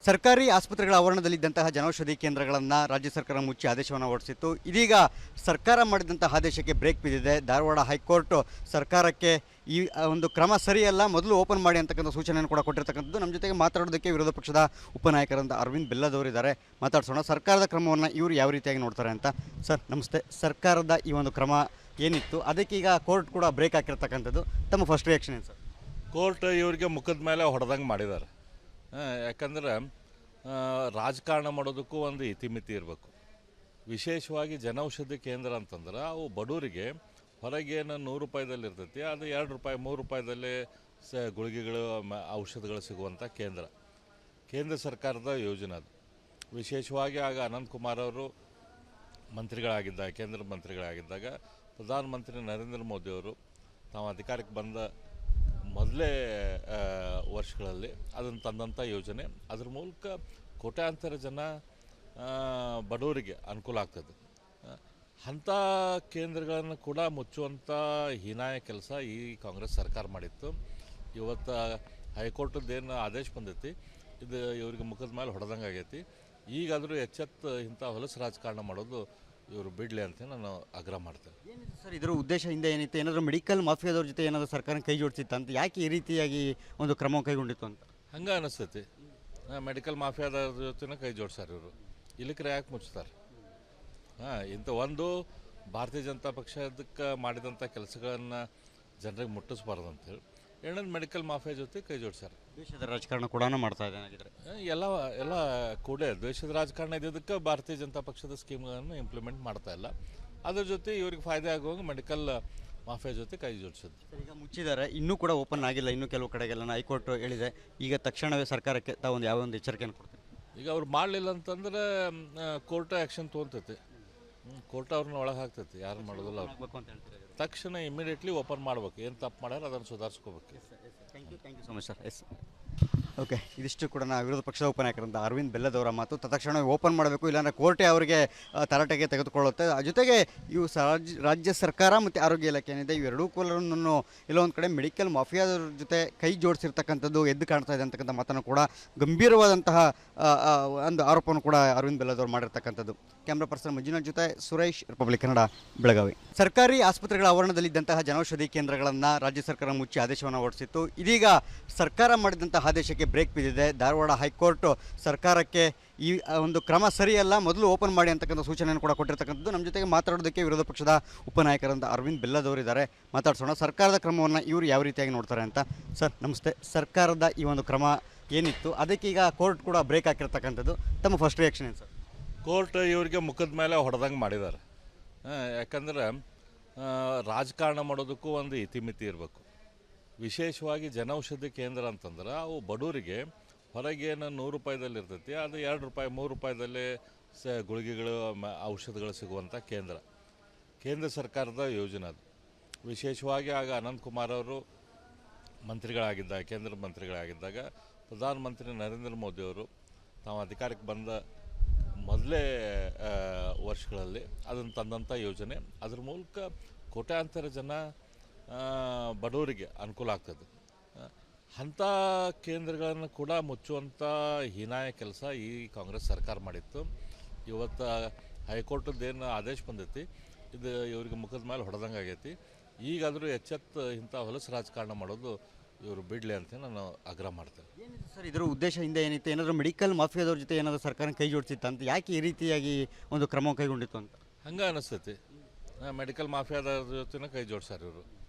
ಸರ್ಕಾರಿ ಆಸ್ಪತ್ರೆಗಳ ಆವರಣದಲ್ಲಿದ್ದಂತಹ ಜನೌಷಧಿ ಕೇಂದ್ರಗಳನ್ನು ರಾಜ್ಯ ಸರ್ಕಾರ ಮುಚ್ಚಿ ಆದೇಶವನ್ನು ಹೊರಡಿಸಿತ್ತು. ಇದೀಗ ಸರ್ಕಾರ ಮಾಡಿದಂತಹ ಆದೇಶಕ್ಕೆ ಬ್ರೇಕ್ ಬಿದ್ದಿದೆ. ಧಾರವಾಡ ಹೈಕೋರ್ಟ್ ಸರ್ಕಾರಕ್ಕೆ ಈ ಒಂದು ಕ್ರಮ ಸರಿಯಲ್ಲ, ಮೊದಲು ಓಪನ್ ಮಾಡಿ ಅಂತಕ್ಕಂಥ ಸೂಚನೆಯನ್ನು ಕೂಡ ಕೊಟ್ಟಿರ್ತಕ್ಕಂಥದ್ದು. ನಮ್ಮ ಜೊತೆಗೆ ಮಾತಾಡೋದಕ್ಕೆ ವಿರೋಧ ಪಕ್ಷದ ಉಪನಾಯಕರಂತ ಅರವಿಂದ್ ಬೆಲ್ಲದವರಿದ್ದಾರೆ. ಮಾತಾಡ್ಸೋಣ. ಸರ್ಕಾರದ ಕ್ರಮವನ್ನು ಇವರು ಯಾವ ರೀತಿಯಾಗಿ ನೋಡ್ತಾರೆ ಅಂತ. ಸರ್ ನಮಸ್ತೆ. ಸರ್ಕಾರದ ಈ ಒಂದು ಕ್ರಮ ಏನಿತ್ತು ಅದಕ್ಕೆ ಈಗ ಕೋರ್ಟ್ ಕೂಡ ಬ್ರೇಕ್ ಹಾಕಿರ್ತಕ್ಕಂಥದ್ದು, ತಮ್ಮ ಫಸ್ಟ್ ರಿಯಾಕ್ಷನ್ ಏನು ಸರ್? ಕೋರ್ಟ್ ಇವರಿಗೆ ಮುಖದ ಮೇಲೆ ಹೊಡೆದಂಗೆ ಮಾಡಿದ್ದಾರೆ. ಯಾಕಂದ್ರೆ ರಾಜಕಾರಣ ಮಾಡೋದಕ್ಕೂ ಒಂದು ಇತಿಮಿತಿ ಇರಬೇಕು. ವಿಶೇಷವಾಗಿ ಜನೌಷಧಿ ಕೇಂದ್ರ ಅಂತಂದ್ರೆ ಅವು ಬಡವರಿಗೆ ಹೊರಗೇನು 100 ರೂಪಾಯಿದಲ್ಲಿ ಇರ್ತೈತಿ, ಅದು 2 ರೂಪಾಯಿ 3 ರೂಪಾಯಿದಲ್ಲೇ ಗುಳಿಗೆಗಳು ಔಷಧಗಳು ಸಿಗುವಂಥ ಕೇಂದ್ರ ಸರ್ಕಾರದ ಯೋಜನೆ ಅದು. ವಿಶೇಷವಾಗಿ ಆಗ ಅನಂತಕುಮಾರ್ ಅವರು ಮಂತ್ರಿಗಳಾಗಿದ್ದಾಗ, ಕೇಂದ್ರ ಮಂತ್ರಿಗಳಾಗಿದ್ದಾಗ ಪ್ರಧಾನಮಂತ್ರಿ ನರೇಂದ್ರ ಮೋದಿಯವರು ತಾವು ಅಧಿಕಾರಕ್ಕೆ ಬಂದ ಮೊದಲೇ ವರ್ಷಗಳಲ್ಲಿ ಅದನ್ನು ತಂದಂಥ ಯೋಜನೆ. ಅದ್ರ ಮೂಲಕ ಕೋಟ್ಯಾಂತರ ಜನ ಬಡವರಿಗೆ ಅನುಕೂಲ ಆಗ್ತದೆ. ಅಂಥ ಕೇಂದ್ರಗಳನ್ನು ಕೂಡ ಮುಚ್ಚುವಂಥ ಹೀನಾಯ ಕೆಲಸ ಈ ಕಾಂಗ್ರೆಸ್ ಸರ್ಕಾರ ಮಾಡಿತ್ತು. ಇವತ್ತು ಹೈಕೋರ್ಟದ್ದೇನು ಆದೇಶ ಬಂದೈತಿ, ಇದು ಇವ್ರಿಗೆ ಮುಖದ ಮೇಲೆ ಹೊಡೆದಂಗೆ ಆಗೈತಿ. ಈಗಾದರೂ ಎಚ್ಚೆತ್ತು ಇಂಥ ಹೊಲಸು ರಾಜಕಾರಣ ಮಾಡೋದು ಇವರು ಬಿಡಲಿ ಅಂತ ನಾನು ಆಗ್ರಹ ಮಾಡ್ತೇನೆ. ಏನಿದೆ ಸರ್ ಇದರ ಉದ್ದೇಶ ಹಿಂದೆ ಏನಿತ್ತು? ಏನಾದರೂ ಮೆಡಿಕಲ್ ಮಾಫಿಯಾದವ್ರ ಜೊತೆ ಏನಾದರೂ ಸರ್ಕಾರ ಕೈ ಜೋಡಿಸಿತ್ತು ಅಂತ, ಯಾಕೆ ಈ ರೀತಿಯಾಗಿ ಒಂದು ಕ್ರಮ ಕೈಗೊಂಡಿತ್ತು ಅಂತ ಹಂಗೆ ಅನಿಸ್ತೈತಿ. ಮೆಡಿಕಲ್ ಮಾಫಿಯಾದವ್ರ ಜೊತೆನೇ ಕೈ ಜೋಡಿಸ್ತಾರೆ ಇವರು. ಇಲ್ಲಿಕ್ರೆ ಯಾಕೆ ಮುಚ್ತಾರೆ? ಇಂಥ ಒಂದು ಭಾರತೀಯ ಜನತಾ ಪಕ್ಷದಕ್ಕೆ ಮಾಡಿದಂಥ ಕೆಲಸಗಳನ್ನು ಜನರಿಗೆ ಮುಟ್ಟಿಸ್ಬಾರ್ದು ಅಂತೇಳಿ ಎರಡನೇದು ಮೆಡಿಕಲ್ ಮಾಫಿಯಾ ಜೊತೆ ಕೈ ಜೋಡಿಸ್ಯಾರ. ದೇಶದ ರಾಜಕಾರಣ ಕೂಡ ಮಾಡ್ತಾ ಇದೆ ಏನಾಗಿದ್ರೆ ಎಲ್ಲ ಕೂಡ ದ್ವೇಷದ ರಾಜಕಾರಣ ಇದ್ದಿದ್ದಕ್ಕೆ ಭಾರತೀಯ ಜನತಾ ಪಕ್ಷದ ಸ್ಕೀಮ್ಗಳನ್ನು ಇಂಪ್ಲಿಮೆಂಟ್ ಮಾಡ್ತಾ ಇಲ್ಲ. ಅದ್ರ ಜೊತೆ ಇವ್ರಿಗೆ ಫಾಯ್ದೆ ಆಗುವಾಗ ಮೆಡಿಕಲ್ ಮಾಫಿಯಾ ಜೊತೆ ಕೈ ಜೋಡಿಸಿದ್ದು. ಈಗ ಮುಚ್ಚಿದ್ದಾರೆ, ಇನ್ನೂ ಕೂಡ ಓಪನ್ ಆಗಿಲ್ಲ. ಇನ್ನೂ ಕೆಲವು ಕಡೆಗೆಲ್ಲ ಹೈಕೋರ್ಟ್ ಹೇಳಿದೆ. ಈಗ ತಕ್ಷಣವೇ ಸರ್ಕಾರಕ್ಕೆ ತಾವೊಂದು ಯಾವ ಒಂದು ಎಚ್ಚರಿಕೆಯನ್ನು ಕೊಡ್ತೀವಿ? ಈಗ ಅವ್ರು ಮಾಡಲಿಲ್ಲ ಅಂತಂದ್ರೆ ಕೋರ್ಟ್ ಆ್ಯಕ್ಷನ್ ತೊಗೊತೈತಿ. ಕೋರ್ಟ್ ಅವ್ರನ್ನ ಒಳಗೆ ಹಾಕ್ತೈತಿ, ಯಾರು ಮಾಡೋದಿಲ್ಲ. ಅವ್ರು ತಕ್ಷಣ ಇಮಿಡಿಯೇಟ್ಲಿ ಓಪನ್ ಮಾಡ್ಬೇಕು. ಏನು ತಪ್ಪು ಮಾಡ್ಯಾರ ಅದನ್ನು ಸುಧಾರಿಸ್ಕೋಬೇಕು. Thank you so much sir. Yes okay, ಇದಿಷ್ಟು ಕೂಡ ವಿರೋಧ ಪಕ್ಷದ ಉಪನಾಯಕರಂತ ಅರವಿಂದ್ ಬೆಲ್ಲದವರ ಮಾತು. ತಕ್ಷಣ ಓಪನ್ ಮಾಡಬೇಕು, ಇಲ್ಲಾಂದರೆ ಕೋರ್ಟೇ ಅವರಿಗೆ ತರಾಟೆಗೆ ತೆಗೆದುಕೊಳ್ಳುತ್ತೆ. ಜೊತೆಗೆ ಇವು ರಾಜ್ಯ ಸರ್ಕಾರ ಮತ್ತು ಆರೋಗ್ಯ ಇಲಾಖೆ ಏನಿದೆ ಇವೆರಡೂ ಕೂಲರನ್ನು ಎಲ್ಲೋ ಒಂದು ಕಡೆ ಮೆಡಿಕಲ್ ಮಾಫಿಯಾದವ್ರ ಜೊತೆ ಕೈ ಜೋಡಿಸಿರ್ತಕ್ಕಂಥದ್ದು ಎದ್ದು ಕಾಣ್ತಾ ಇದೆ ಅಂತಕ್ಕಂಥ ಮಾತನ್ನು ಕೂಡ, ಗಂಭೀರವಾದಂತಹ ಒಂದು ಆರೋಪವನ್ನು ಕೂಡ ಅರವಿಂದ್ ಬೆಲ್ಲದವರು ಮಾಡಿರ್ತಕ್ಕಂಥದ್ದು. ಕ್ಯಾಮ್ರಾ ಪರ್ಸನ್ ಮಂಜುನಾಥ್ ಜೊತೆ ಸುರೇಶ್, ರಿಪಬ್ಲಿಕ್ ಕನ್ನಡ, ಬೆಳಗಾವಿ. ಸರ್ಕಾರಿ ಆಸ್ಪತ್ರೆಗಳ ಆವರಣದಲ್ಲಿದ್ದಂತಹ ಜನೌಷಧಿ ಕೇಂದ್ರಗಳನ್ನು ರಾಜ್ಯ ಸರ್ಕಾರ ಮುಚ್ಚಿ ಆದೇಶವನ್ನು ಹೊರಡಿಸಿತ್ತು. ಇದೀಗ ಸರ್ಕಾರ ಮಾಡಿದಂತಹ ಆದೇಶಕ್ಕೆ ಬ್ರೇಕ್ ಬಿದ್ದಿದೆ. ಧಾರವಾಡ ಹೈಕೋರ್ಟ್ ಸರ್ಕಾರಕ್ಕೆ ಈ ಒಂದು ಕ್ರಮ ಸರಿಯಲ್ಲ, ಮೊದಲು ಓಪನ್ ಮಾಡಿ ಅಂತಕ್ಕಂಥ ಸೂಚನೆಯನ್ನು ಕೂಡ ಕೊಟ್ಟಿರ್ತಕ್ಕಂಥದ್ದು. ನಮ್ಮ ಜೊತೆಗೆ ಮಾತಾಡೋದಕ್ಕೆ ವಿರೋಧ ಪಕ್ಷದ ಉಪನಾಯಕರಂತ ಅರವಿಂದ್ ಬೆಲ್ಲದವರಿದ್ದಾರೆ. ಮಾತಾಡ್ಸೋಣ. ಸರ್ಕಾರದ ಕ್ರಮವನ್ನು ಇವರು ಯಾವ ರೀತಿಯಾಗಿ ನೋಡ್ತಾರೆ ಅಂತ. ಸರ್ ನಮಸ್ತೆ. ಸರ್ಕಾರದ ಈ ಒಂದು ಕ್ರಮ ಏನಿತ್ತು ಅದಕ್ಕೆ ಈಗ ಕೋರ್ಟ್ ಕೂಡ ಬ್ರೇಕ್ ಹಾಕಿರ್ತಕ್ಕಂಥದ್ದು, ತಮ್ಮ ಫಸ್ಟ್ ರಿಯಾಕ್ಷನ್ ಏನು ಸರ್? ಕೋರ್ಟ್ ಇವರಿಗೆ ಮುಖದ ಮೇಲೆ ಹೊಡೆದಂಗೆ ಮಾಡಿದ್ದಾರೆ. ಯಾಕಂದ್ರೆ ರಾಜಕಾರಣ ಮಾಡೋದಕ್ಕೂ ಒಂದು ಇತಿಮಿತಿ ಇರಬೇಕು. ವಿಶೇಷವಾಗಿ ಜನೌಷಧಿ ಕೇಂದ್ರ ಅಂತಂದ್ರೆ ಅವು ಬಡವರಿಗೆ ಹೊರಗೇನು 100 ರೂಪಾಯಿದಲ್ಲಿ ಇರ್ತೈತಿ, ಅದು 2 ರೂಪಾಯಿ 3 ರೂಪಾಯಿದಲ್ಲೇ ಗುಳಿಗೆಗಳು ಔಷಧಗಳು ಸಿಗುವಂಥ ಕೇಂದ್ರ ಸರ್ಕಾರದ ಯೋಜನೆ ಅದು. ವಿಶೇಷವಾಗಿ ಆಗ ಅನಂತಕುಮಾರ್ ಅವರು ಮಂತ್ರಿಗಳಾಗಿದ್ದಾಗ, ಕೇಂದ್ರ ಮಂತ್ರಿಗಳಾಗಿದ್ದಾಗ ಪ್ರಧಾನಮಂತ್ರಿ ನರೇಂದ್ರ ಮೋದಿಯವರು ತಾವು ಅಧಿಕಾರಕ್ಕೆ ಬಂದ ಮೊದಲೇ ವರ್ಷಗಳಲ್ಲಿ ಅದನ್ನು ತಂದಂಥ ಯೋಜನೆ. ಅದ್ರ ಮೂಲಕ ಕೋಟ್ಯಾಂತರ ಜನ ಬಡವರಿಗೆ ಅನುಕೂಲ ಆಗ್ತದೆ. ಅಂಥ ಕೇಂದ್ರಗಳನ್ನು ಕೂಡ ಮುಚ್ಚುವಂಥ ಹೀನಾಯ ಕೆಲಸ ಈ ಕಾಂಗ್ರೆಸ್ ಸರ್ಕಾರ ಮಾಡಿತ್ತು. ಇವತ್ತು ಹೈಕೋರ್ಟದ್ದೇನು ಆದೇಶ ಬಂದೈತಿ, ಇದು ಇವ್ರಿಗೆ ಮುಖದ ಮೇಲೆ ಹೊಡೆದಂಗೆ ಆಗೈತಿ. ಈಗಾದರೂ ಎಚ್ಚೆತ್ತು ಇಂಥ ಹೊಲಸು ರಾಜಕಾರಣ ಮಾಡೋದು ಇವರು ಬಿಡಲಿ ಅಂತ ನಾನು ಆಗ್ರಹ ಮಾಡ್ತೇನೆ. ಏನಿದೆ ಸರ್ ಇದರ ಉದ್ದೇಶ ಹಿಂದೆ ಏನಿತ್ತು? ಏನಾದರೂ ಮೆಡಿಕಲ್ ಮಾಫಿಯಾದವ್ರ ಜೊತೆ ಏನಾದರೂ ಸರ್ಕಾರ ಕೈ ಜೋಡಿಸಿತ್ತು ಅಂತ, ಯಾಕೆ ಈ ರೀತಿಯಾಗಿ ಒಂದು ಕ್ರಮ ಕೈಗೊಂಡಿತ್ತು ಅಂತ ಹಂಗೆ ಅನಿಸ್ತೈತಿ. ಮೆಡಿಕಲ್ ಮಾಫಿಯಾದವ್ರ ಜೊತೆನೇ ಕೈ ಜೋಡಿಸ್ತಾರೆ ಇವರು.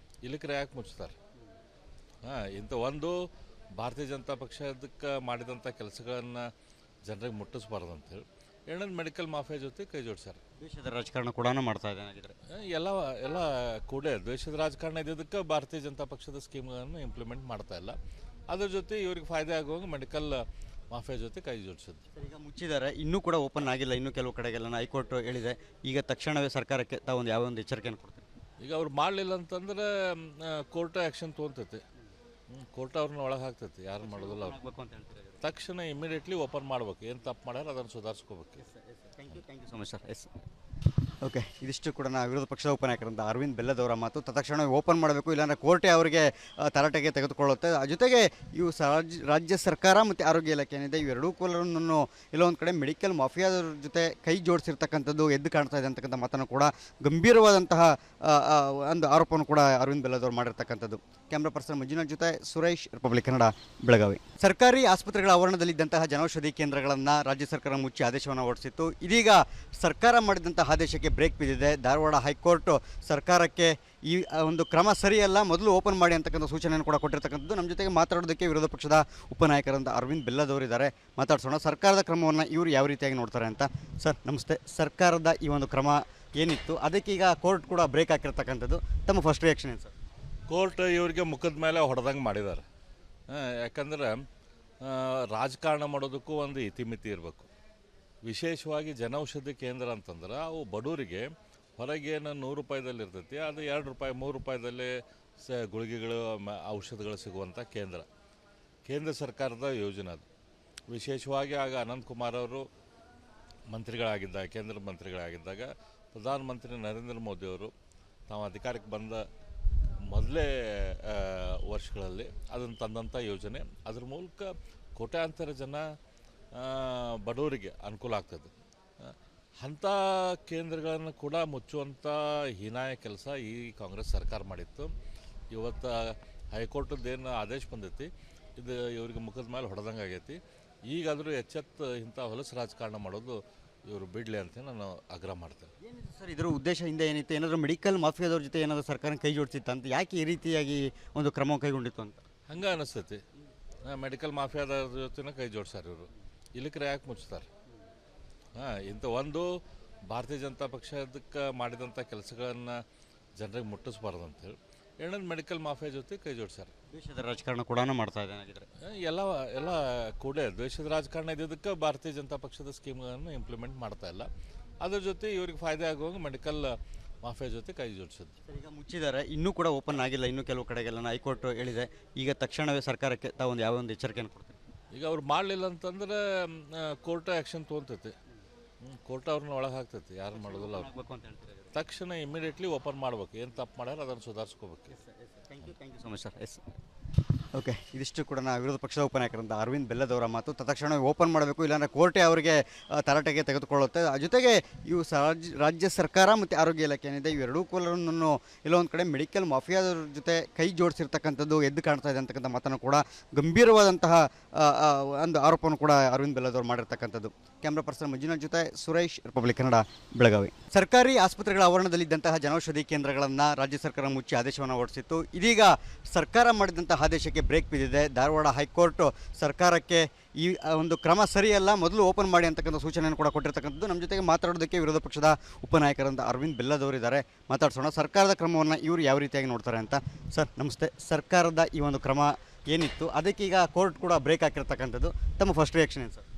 ಇಲ್ಲಿಕ್ರೆ ಯಾಕೆ ಮುಚ್ತಾರೆ? ಇಂಥ ಒಂದು ಭಾರತೀಯ ಜನತಾ ಪಕ್ಷದಕ್ಕೆ ಮಾಡಿದಂಥ ಕೆಲಸಗಳನ್ನು ಜನರಿಗೆ ಮುಟ್ಟಿಸ್ಬಾರ್ದು ಅಂತೇಳಿ ಎರಡನೇದು ಮೆಡಿಕಲ್ ಮಾಫಿಯಾ ಜೊತೆ ಕೈ ಜೋಡಿಸ್ಯಾರ. ದೇಶದ ರಾಜಕಾರಣ ಕೂಡ ಮಾಡ್ತಾ ಇದೆ ಏನಾಗಿದ್ರೆ ಎಲ್ಲ ಕೂಡ ದ್ವೇಷದ ರಾಜಕಾರಣ ಇದ್ದಿದ್ದಕ್ಕೆ ಭಾರತೀಯ ಜನತಾ ಪಕ್ಷದ ಸ್ಕೀಮ್ಗಳನ್ನು ಇಂಪ್ಲಿಮೆಂಟ್ ಮಾಡ್ತಾ ಇಲ್ಲ. ಅದ್ರ ಜೊತೆ ಇವ್ರಿಗೆ ಫಾಯ್ದೆ ಆಗುವಾಗ ಮೆಡಿಕಲ್ ಮಾಫಿಯಾ ಜೊತೆ ಕೈ ಜೋಡಿಸಿದ್ದು. ಈಗ ಮುಚ್ಚಿದ್ದಾರೆ, ಇನ್ನೂ ಕೂಡ ಓಪನ್ ಆಗಿಲ್ಲ. ಇನ್ನೂ ಕೆಲವು ಕಡೆಗೆಲ್ಲ ಹೈಕೋರ್ಟ್ ಹೇಳಿದೆ. ಈಗ ತಕ್ಷಣವೇ ಸರ್ಕಾರಕ್ಕೆ ತಾವೊಂದು ಯಾವ ಒಂದು ಎಚ್ಚರಿಕೆಯನ್ನು ಕೊಡ್ತೀವಿ? ಈಗ ಅವ್ರು ಮಾಡಲಿಲ್ಲ ಅಂತಂದ್ರೆ ಕೋರ್ಟ್ ಆ್ಯಕ್ಷನ್ ತೊಗೊತೈತಿ. ಕೋರ್ಟ್ ಅವ್ರನ್ನ ಒಳಗೆ ಹಾಕ್ತೈತಿ, ಯಾರು ಮಾಡೋದಿಲ್ಲ. ಅವ್ರು ತಕ್ಷಣ ಇಮಿಡಿಯೇಟ್ಲಿ ಓಪನ್ ಮಾಡ್ಬೇಕು. ಏನು ತಪ್ಪು ಮಾಡ್ಯಾರ ಅದನ್ನು ಸುಧಾರಿಸ್ಕೋಬೇಕು. Thank you so much sir. Yes okay, ಇದಿಷ್ಟು ಕೂಡ ವಿರೋಧ ಪಕ್ಷದ ಉಪನಾಯಕರಂತ ಅರವಿಂದ್ ಬೆಲ್ಲದವರ ಮಾತು. ತತ್ಕ್ಷಣ ಓಪನ್ ಮಾಡಬೇಕು, ಇಲ್ಲಾಂದರೆ ಕೋರ್ಟೇ ಅವರಿಗೆ ತರಾಟೆಗೆ ತೆಗೆದುಕೊಳ್ಳುತ್ತೆ. ಜೊತೆಗೆ ಇವು ರಾಜ್ಯ ಸರ್ಕಾರ ಮತ್ತು ಆರೋಗ್ಯ ಇಲಾಖೆ ಏನಿದೆ ಇವೆರಡೂ ಕೂಲರನ್ನು ಎಲ್ಲೋ ಒಂದು ಕಡೆ ಮೆಡಿಕಲ್ ಮಾಫಿಯಾದವ್ರ ಜೊತೆ ಕೈ ಜೋಡಿಸಿರ್ತಕ್ಕಂಥದ್ದು ಎದ್ದು ಕಾಣ್ತಾ ಇದೆ ಅಂತಕ್ಕಂಥ ಮಾತನ್ನು ಕೂಡ ಗಂಭೀರವಾದಂತಹ ಒಂದು ಆರೋಪವನ್ನು ಕೂಡ ಅರವಿಂದ್ ಬೆಲ್ಲದವರು ಮಾಡಿರ್ತಕ್ಕಂಥದ್ದು. ಕ್ಯಾಮ್ರಾ ಪರ್ಸನ್ ಮಂಜುನಾಥ್ ಜೊತೆ ಸುರೇಶ್, ರಿಪಬ್ಲಿಕ್ ಕನ್ನಡ, ಬೆಳಗಾವಿ. ಸರ್ಕಾರಿ ಆಸ್ಪತ್ರೆಗಳ ಆವರಣದಲ್ಲಿದ್ದಂತಹ ಜನೌಷಧಿ ಕೇಂದ್ರಗಳನ್ನು ರಾಜ್ಯ ಸರ್ಕಾರ ಮುಚ್ಚಿ ಆದೇಶವನ್ನು ಹೊರಡಿಸಿತ್ತು. ಇದೀಗ ಸರ್ಕಾರ ಮಾಡಿದಂತಹ ಆದೇಶಕ್ಕೆ ಬ್ರೇಕ್ ಬಿದ್ದಿದೆ. ಧಾರವಾಡ ಹೈಕೋರ್ಟ್ ಸರ್ಕಾರಕ್ಕೆ ಈ ಒಂದು ಕ್ರಮ ಸರಿಯಲ್ಲ, ಮೊದಲು ಓಪನ್ ಮಾಡಿ ಅಂತಕ್ಕಂಥ ಸೂಚನೆಯನ್ನು ಕೂಡ ಕೊಟ್ಟಿರ್ತಕ್ಕಂಥದ್ದು. ನಮ್ಮ ಜೊತೆಗೆ ಮಾತಾಡೋದಕ್ಕೆ ವಿರೋಧ ಪಕ್ಷದ ಉಪನಾಯಕರಂತ ಅರವಿಂದ್ ಬೆಲ್ಲದವರು ಇದ್ದಾರೆ. ಮಾತಾಡ್ಸೋಣ, ಸರ್ಕಾರದ ಕ್ರಮವನ್ನು ಇವರು ಯಾವ ರೀತಿಯಾಗಿ ನೋಡ್ತಾರೆ ಅಂತ. ಸರ್ ನಮಸ್ತೆ. ಸರ್ಕಾರದ ಈ ಒಂದು ಕ್ರಮ ಏನಿತ್ತು ಅದಕ್ಕೀಗ ಕೋರ್ಟ್ ಕೂಡ ಬ್ರೇಕ್ ಹಾಕಿರ್ತಕ್ಕಂಥದ್ದು, ತಮ್ಮ ಫಸ್ಟ್ ರಿಯಾಕ್ಷನ್ ಏನು ಸರ್? ಕೋರ್ಟ್ ಇವರಿಗೆ ಮುಖದ ಮೇಲೆ ಹೊಡೆದಂಗೆ ಮಾಡಿದ್ದಾರೆ. ಯಾಕಂದ್ರೆ ರಾಜಕಾರಣ ಮಾಡೋದಕ್ಕೂ ಒಂದು ಇತಿಮಿತಿ ಇರಬೇಕು. ವಿಶೇಷವಾಗಿ ಜನೌಷಧಿ ಕೇಂದ್ರ ಅಂತಂದ್ರೆ ಅವು ಬಡವರಿಗೆ ಹೊರಗೇನು 100 ರೂಪಾಯಿದಲ್ಲಿ ಇರ್ತೈತಿ, ಅದು 2 ರೂಪಾಯಿ 3 ರೂಪಾಯಿದಲ್ಲಿ ಗುಳಿಗೆಗಳು ಔಷಧಗಳು ಸಿಗುವಂಥ ಕೇಂದ್ರ ಸರ್ಕಾರದ ಯೋಜನೆ ಅದು. ವಿಶೇಷವಾಗಿ ಆಗ ಅನಂತಕುಮಾರ್ ಅವರು ಮಂತ್ರಿಗಳಾಗಿದ್ದಾಗ, ಕೇಂದ್ರ ಮಂತ್ರಿಗಳಾಗಿದ್ದಾಗ ಪ್ರಧಾನಮಂತ್ರಿ ನರೇಂದ್ರ ಮೋದಿಯವರು ತಾವು ಅಧಿಕಾರಕ್ಕೆ ಬಂದ ಮೊದಲೇ ವರ್ಷಗಳಲ್ಲಿ ಅದನ್ನು ತಂದಂಥ ಯೋಜನೆ. ಅದ್ರ ಮೂಲಕ ಕೋಟ್ಯಾಂತರ ಜನ ಬಡವರಿಗೆ ಅನುಕೂಲ ಆಗ್ತದೆ. ಅಂಥ ಕೇಂದ್ರಗಳನ್ನು ಕೂಡ ಮುಚ್ಚುವಂಥ ಹೀನಾಯ ಕೆಲಸ ಈ ಕಾಂಗ್ರೆಸ್ ಸರ್ಕಾರ ಮಾಡಿತ್ತು. ಇವತ್ತು ಹೈಕೋರ್ಟದ್ದೇನು ಆದೇಶ ಬಂದೈತಿ, ಇದು ಇವ್ರಿಗೆ ಮುಖದ ಮೇಲೆ ಹೊಡೆದಂಗೆ ಆಗೈತಿ. ಈಗಾದರೂ ಎಚ್ಚೆತ್ತು ಇಂಥ ಹೊಲಸು ರಾಜಕಾರಣ ಮಾಡೋದು ಇವರು ಬಿಡಲಿ ಅಂತ ನಾನು ಆಗ್ರಹ ಮಾಡ್ತೇನೆ. ಏನಿದೆ ಸರ್ ಇದರ ಉದ್ದೇಶ ಹಿಂದೆ ಏನಿತ್ತು? ಏನಾದರೂ ಮೆಡಿಕಲ್ ಮಾಫಿಯಾದವ್ರ ಜೊತೆ ಏನಾದರೂ ಸರ್ಕಾರ ಕೈ ಜೋಡಿಸಿತ್ತು ಅಂತ, ಯಾಕೆ ಈ ರೀತಿಯಾಗಿ ಒಂದು ಕ್ರಮ ಕೈಗೊಂಡಿತ್ತು ಅಂತ ಹಂಗೆ ಅನಿಸ್ತೈತಿ. ಮೆಡಿಕಲ್ ಮಾಫಿಯಾದವ್ರ ಜೊತೆನೇ ಕೈ ಜೋಡಿಸ್ತಾರೆ ಇವರು. ಇಲ್ಲಿಕ್ರೆ ಯಾಕೆ ಮುಚ್ತಾರೆ? ಇಂಥ ಒಂದು ಭಾರತೀಯ ಜನತಾ ಪಕ್ಷದಕ್ಕೆ ಮಾಡಿದಂಥ ಕೆಲಸಗಳನ್ನು ಜನರಿಗೆ ಮುಟ್ಟಿಸ್ಬಾರ್ದು ಅಂತೇಳಿ ಎರಡನೇದು ಮೆಡಿಕಲ್ ಮಾಫಿಯಾ ಜೊತೆ ಕೈ ಜೋಡಿಸ್ಯಾರ. ದೇಶದ ರಾಜಕಾರಣ ಕೂಡ ಮಾಡ್ತಾ ಇದೆ ಆಗಿದ್ರೆ ಎಲ್ಲ ಕೂಡ ದೇಶದ ರಾಜಕಾರಣ ಇದ್ದಿದ್ದಕ್ಕೆ ಭಾರತೀಯ ಜನತಾ ಪಕ್ಷದ ಸ್ಕೀಮ್ಗಳನ್ನು ಇಂಪ್ಲಿಮೆಂಟ್ ಮಾಡ್ತಾ ಇಲ್ಲ. ಅದ್ರ ಜೊತೆ ಇವ್ರಿಗೆ ಫಾಯ್ದೆ ಆಗುವಾಗ ಮೆಡಿಕಲ್ ಮಾಫಿಯಾ ಜೊತೆ ಕೈ ಜೋಡಿಸಿದ್ದು. ಈಗ ಮುಚ್ಚಿದ್ದಾರೆ, ಇನ್ನೂ ಕೂಡ ಓಪನ್ ಆಗಿಲ್ಲ. ಇನ್ನೂ ಕೆಲವು ಕಡೆಗೆಲ್ಲ ಹೈಕೋರ್ಟ್ ಹೇಳಿದೆ. ಈಗ ತಕ್ಷಣವೇ ಸರ್ಕಾರಕ್ಕೆ ತಾವೊಂದು ಯಾವ ಒಂದು ಎಚ್ಚರಿಕೆಯನ್ನು ಕೊಡ್ತೀವಿ? ಈಗ ಅವ್ರು ಮಾಡಲಿಲ್ಲ ಅಂತಂದ್ರೆ ಕೋರ್ಟ್ ಆ್ಯಕ್ಷನ್ ತೊಗೊತೈತಿ. ಕೋರ್ಟ್ ಅವ್ರನ್ನ ಒಳಗೆ ಹಾಕ್ತೈತಿ, ಯಾರು ಮಾಡೋದಿಲ್ಲ. ಅವ್ರು ಅಂತ ಹೇಳ್ತಾರೆ. ತಕ್ಷಣ ಇಮಿಡಿಯೇಟ್ಲಿ ಓಪನ್ ಮಾಡ್ಬೇಕು. ಏನು ತಪ್ಪು ಮಾಡ್ಯಾರ ಅದನ್ನು ಸುಧಾರಿಸ್ಕೋಬೇಕು. Thank you so much sir. Yes okay, ಇದಿಷ್ಟು ಕೂಡ ವಿರೋಧ ಪಕ್ಷದ ಉಪನಾಯಕರಂತ ಅರವಿಂದ್ ಬೆಲ್ಲದವರ ಮಾತು. ತತ್ಕ್ಷಣ ಓಪನ್ ಮಾಡಬೇಕು, ಇಲ್ಲಾಂದರೆ ಕೋರ್ಟೇ ಅವರಿಗೆ ತರಾಟೆಗೆ ತೆಗೆದುಕೊಳ್ಳುತ್ತೆ. ಜೊತೆಗೆ ಇವು ರಾಜ್ಯ ಸರ್ಕಾರ ಮತ್ತು ಆರೋಗ್ಯ ಇಲಾಖೆ ಏನಿದೆ ಇವೆರಡೂ ಕೂಲರನ್ನು ಎಲ್ಲೋ ಒಂದು ಕಡೆ ಮೆಡಿಕಲ್ ಮಾಫಿಯಾದವ್ರ ಜೊತೆ ಕೈ ಜೋಡಿಸಿರ್ತಕ್ಕಂಥದ್ದು ಎದ್ದು ಕಾಣ್ತಾ ಇದೆ ಅಂತಕ್ಕಂಥ ಮಾತನ್ನು ಕೂಡ ಗಂಭೀರವಾದಂತಹ ಒಂದು ಆರೋಪವನ್ನು ಕೂಡ ಅರವಿಂದ್ ಬೆಲ್ಲದವರು ಮಾಡಿರ್ತಕ್ಕಂಥದ್ದು. ಕ್ಯಾಮ್ರಾ ಪರ್ಸನ್ ಮಂಜುನಾಥ್ ಜೊತೆ ಸುರೇಶ್, ರಿಪಬ್ಲಿಕ್ ಕನ್ನಡ, ಬೆಳಗಾವಿ. ಸರ್ಕಾರಿ ಆಸ್ಪತ್ರೆಗಳ ಆವರಣದಲ್ಲಿದ್ದಂತಹ ಜನೌಷಧಿ ಕೇಂದ್ರಗಳನ್ನು ರಾಜ್ಯ ಸರ್ಕಾರ ಮುಚ್ಚಿ ಆದೇಶವನ್ನು ಹೊರಡಿಸಿತ್ತು. ಇದೀಗ ಸರ್ಕಾರ ಮಾಡಿದಂತಹ ಆದೇಶಕ್ಕೆ ಬ್ರೇಕ್ ಬಿದ್ದಿದೆ. ಧಾರವಾಡ ಹೈಕೋರ್ಟ್ ಸರ್ಕಾರಕ್ಕೆ ಈ ಒಂದು ಕ್ರಮ ಸರಿಯಲ್ಲ, ಮೊದಲು ಓಪನ್ ಮಾಡಿ ಅಂತಕ್ಕಂಥ ಸೂಚನೆಯನ್ನು ಕೂಡ ಕೊಟ್ಟಿರ್ತಕ್ಕಂಥದ್ದು. ನಮ್ಮ ಜೊತೆಗೆ ಮಾತಾಡೋದಕ್ಕೆ ವಿರೋಧ ಪಕ್ಷದ ಉಪನಾಯಕರಂತ ಅರವಿಂದ್ ಬೆಲ್ಲದವರು ಇದ್ದಾರೆ. ಮಾತಾಡ್ಸೋಣ, ಸರ್ಕಾರದ ಕ್ರಮವನ್ನು ಇವರು ಯಾವ ರೀತಿಯಾಗಿ ನೋಡ್ತಾರೆ ಅಂತ. ಸರ್ ನಮಸ್ತೆ. ಸರ್ಕಾರದ ಈ ಒಂದು ಕ್ರಮ ಏನಿತ್ತು ಅದಕ್ಕೀಗ ಕೋರ್ಟ್ ಕೂಡ ಬ್ರೇಕ್ ಹಾಕಿರ್ತಕ್ಕಂಥದ್ದು, ತಮ್ಮ ಫಸ್ಟ್ ರಿಯಾಕ್ಷನ್ ಏನು ಸರ್?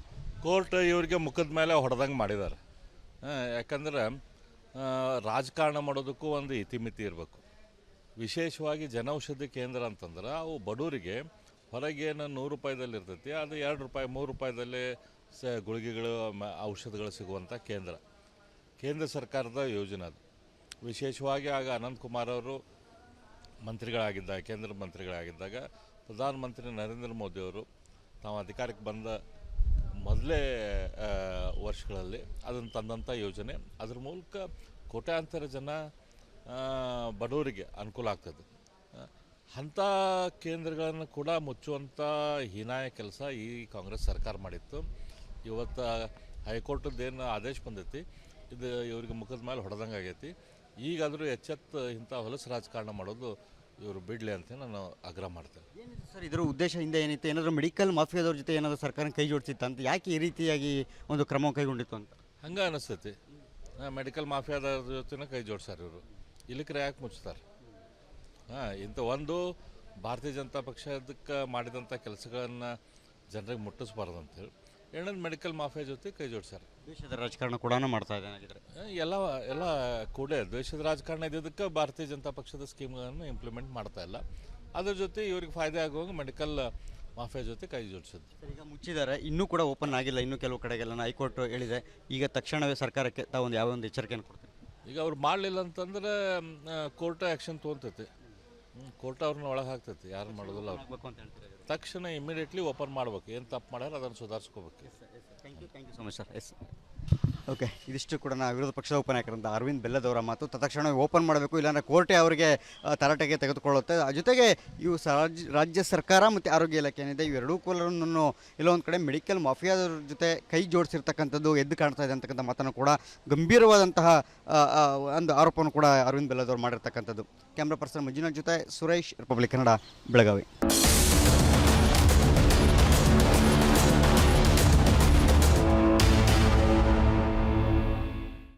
ಕೋರ್ಟ್ ಇವರಿಗೆ ಮುಖದ ಮೇಲೆ ಹೊಡೆದಂಗೆ ಮಾಡಿದ್ದಾರೆ. ಯಾಕಂದ್ರೆ ರಾಜಕಾರಣ ಮಾಡೋದಕ್ಕೂ ಒಂದು ಇತಿಮಿತಿ ಇರಬೇಕು. ವಿಶೇಷವಾಗಿ ಜನೌಷಧಿ ಕೇಂದ್ರ ಅಂತಂದ್ರೆ ಅವು ಬಡವರಿಗೆ ಹೊರಗೇನು 100 ರೂಪಾಯಿದಲ್ಲಿ ಇರ್ತೈತಿ, ಅದು 2 ರೂಪಾಯಿ 3 ರೂಪಾಯಿದಲ್ಲಿ ಗುಳಿಗೆಗಳು ಔಷಧಗಳು ಸಿಗುವಂಥ ಕೇಂದ್ರ ಸರ್ಕಾರದ ಯೋಜನೆ ಅದು. ವಿಶೇಷವಾಗಿ ಆಗ ಅನಂತಕುಮಾರ್ ಅವರು ಮಂತ್ರಿಗಳಾಗಿದ್ದಾಗ, ಕೇಂದ್ರ ಮಂತ್ರಿಗಳಾಗಿದ್ದಾಗ ಪ್ರಧಾನಮಂತ್ರಿ ನರೇಂದ್ರ ಮೋದಿಯವರು ತಾವು ಅಧಿಕಾರಕ್ಕೆ ಬಂದ ಮೊದಲೇ ವರ್ಷಗಳಲ್ಲಿ ಅದನ್ನು ತಂದಂಥ ಯೋಜನೆ. ಅದ್ರ ಮೂಲಕ ಕೋಟ್ಯಾಂತರ ಜನ ಬಡವರಿಗೆ ಅನುಕೂಲ ಆಗ್ತದೆ. ಅಂಥ ಕೇಂದ್ರಗಳನ್ನು ಕೂಡ ಮುಚ್ಚುವಂಥ ಹೀನಾಯ ಕೆಲಸ ಈ ಕಾಂಗ್ರೆಸ್ ಸರ್ಕಾರ ಮಾಡಿತ್ತು. ಇವತ್ತು ಹೈಕೋರ್ಟದ್ದೇನು ಆದೇಶ ಬಂದೈತಿ, ಇದು ಇವ್ರಿಗೆ ಮುಖದ ಮೇಲೆ ಹೊಡೆದಂಗೆ ಆಗೈತಿ. ಈಗಾದರೂ ಎಚ್ಚೆತ್ತು ಇಂಥ ಹೊಲಸು ರಾಜಕಾರಣ ಮಾಡೋದು ಇವರು ಬಿಡಲಿ ಅಂತ ನಾನು ಆಗ್ರಹ ಮಾಡ್ತೇನೆ. ಏನಿದೆ ಸರ್ ಇದರ ಉದ್ದೇಶ ಹಿಂದೆ ಏನಿತ್ತು? ಏನಾದರೂ ಮೆಡಿಕಲ್ ಮಾಫಿಯಾದವ್ರ ಜೊತೆ ಏನಾದರೂ ಸರ್ಕಾರ ಕೈ ಜೋಡಿಸಿತ್ತು ಅಂತ, ಯಾಕೆ ಈ ರೀತಿಯಾಗಿ ಒಂದು ಕ್ರಮ ಕೈಗೊಂಡಿತ್ತು ಅಂತ ಹಂಗೆ ಅನಿಸ್ತೈತಿ. ಮೆಡಿಕಲ್ ಮಾಫಿಯಾದವ್ರ ಜೊತೆನೇ ಕೈ ಜೋಡಿಸ್ತಾರೆ ಇವರು. ಇಲ್ಲಿಕ್ರೆ ಯಾಕೆ ಮುಚ್ತಾರೆ? ಇಂಥ ಒಂದು ಭಾರತೀಯ ಜನತಾ ಪಕ್ಷದಕ್ಕೆ ಮಾಡಿದಂಥ ಕೆಲಸಗಳನ್ನು ಜನರಿಗೆ ಮುಟ್ಟಿಸ್ಬಾರ್ದು ಅಂತೇಳಿ ಎರಡನೇದು ಮೆಡಿಕಲ್ ಮಾಫಿಯಾ ಜೊತೆ ಕೈ ಜೋಡಿಸ್ಯಾರ. ದೇಶದ ರಾಜಕಾರಣ ಕೂಡ ಮಾಡ್ತಾ ಇದೆ ಆಗಿದ್ರೆ ಎಲ್ಲ ಕೂಡ ದೇಶದ ರಾಜಕಾರಣ ಇದ್ದಿದ್ದಕ್ಕೆ ಭಾರತೀಯ ಜನತಾ ಪಕ್ಷದ ಸ್ಕೀಮ್ಗಳನ್ನು ಇಂಪ್ಲಿಮೆಂಟ್ ಮಾಡ್ತಾ ಇಲ್ಲ. ಅದ್ರ ಜೊತೆ ಇವ್ರಿಗೆ ಫಾಯ್ದೆ ಆಗುವಾಗ ಮೆಡಿಕಲ್ ಮಾಫಿಯಾ ಜೊತೆ ಕೈ ಜೋಡಿಸಿದ್ದು. ಈಗ ಮುಚ್ಚಿದ್ದಾರೆ, ಇನ್ನೂ ಕೂಡ ಓಪನ್ ಆಗಿಲ್ಲ. ಇನ್ನೂ ಕೆಲವು ಕಡೆಗೆಲ್ಲ ಹೈಕೋರ್ಟ್ ಹೇಳಿದೆ. ಈಗ ತಕ್ಷಣವೇ ಸರ್ಕಾರಕ್ಕೆ ತಾವೊಂದು ಯಾವ ಒಂದು ಎಚ್ಚರಿಕೆಯನ್ನು ಕೊಡ್ತೀವಿ? ಈಗ ಅವ್ರು ಮಾಡಲಿಲ್ಲ ಅಂತಂದ್ರೆ ಕೋರ್ಟ್ ಆ್ಯಕ್ಷನ್ ತೊಗೊತೈತಿ. ಕೋರ್ಟ್ ಅವ್ರನ್ನ ಒಳಗೆ ಹಾಕ್ತೈತಿ, ಯಾರು ಮಾಡೋದಿಲ್ಲ ಅವ್ರು. ತಕ್ಷಣ ಇಮಿಡಿಯೇಟ್ಲಿ ಓಪನ್ ಮಾಡ್ಬೇಕು, ಏನು ತಪ್ಪು ಮಾಡ್ಯಾರ ಅದನ್ನು ಸುಧಾರಿಸ್ಕೋಬೇಕು. Thank you so much sir. Okay, ಇದಿಷ್ಟು ಕೂಡ ವಿರೋಧ ಪಕ್ಷದ ಉಪನಾಯಕರಿಂದ ಅರವಿಂದ್ ಬೆಲ್ಲದವರ ಮಾತು. ತಕ್ಷಣ ಓಪನ್ ಮಾಡಬೇಕು, ಇಲ್ಲಾಂದರೆ ಕೋರ್ಟೇ ಅವರಿಗೆ ತರಾಟೆಗೆ ತೆಗೆದುಕೊಳ್ಳುತ್ತೆ. ಜೊತೆಗೆ ಇವು ರಾಜ್ಯ ಸರ್ಕಾರ ಮತ್ತು ಆರೋಗ್ಯ ಇಲಾಖೆ ಏನಿದೆ ಇವೆರಡೂ ಕೂಲರನ್ನು ಎಲ್ಲೊಂದು ಕಡೆ ಮೆಡಿಕಲ್ ಮಾಫಿಯಾದವ್ರ ಜೊತೆ ಕೈ ಜೋಡಿಸಿರ್ತಕ್ಕಂಥದ್ದು ಎದ್ದು ಕಾಣ್ತಾ ಇದೆ ಅಂತಕ್ಕಂಥ ಮಾತನ್ನು ಕೂಡ ಗಂಭೀರವಾದಂತಹ ಒಂದು ಆರೋಪವನ್ನು ಕೂಡ ಅರವಿಂದ್ ಬೆಲ್ಲದವರು ಮಾಡಿರ್ತಕ್ಕಂಥದ್ದು. ಕ್ಯಾಮ್ರಾ ಪರ್ಸನ್ ಮಂಜುನಾಥ್ ಜೊತೆ ಸುರೇಶ್, ರಿಪಬ್ಲಿಕ್ ಕನ್ನಡ, ಬೆಳಗಾವಿ.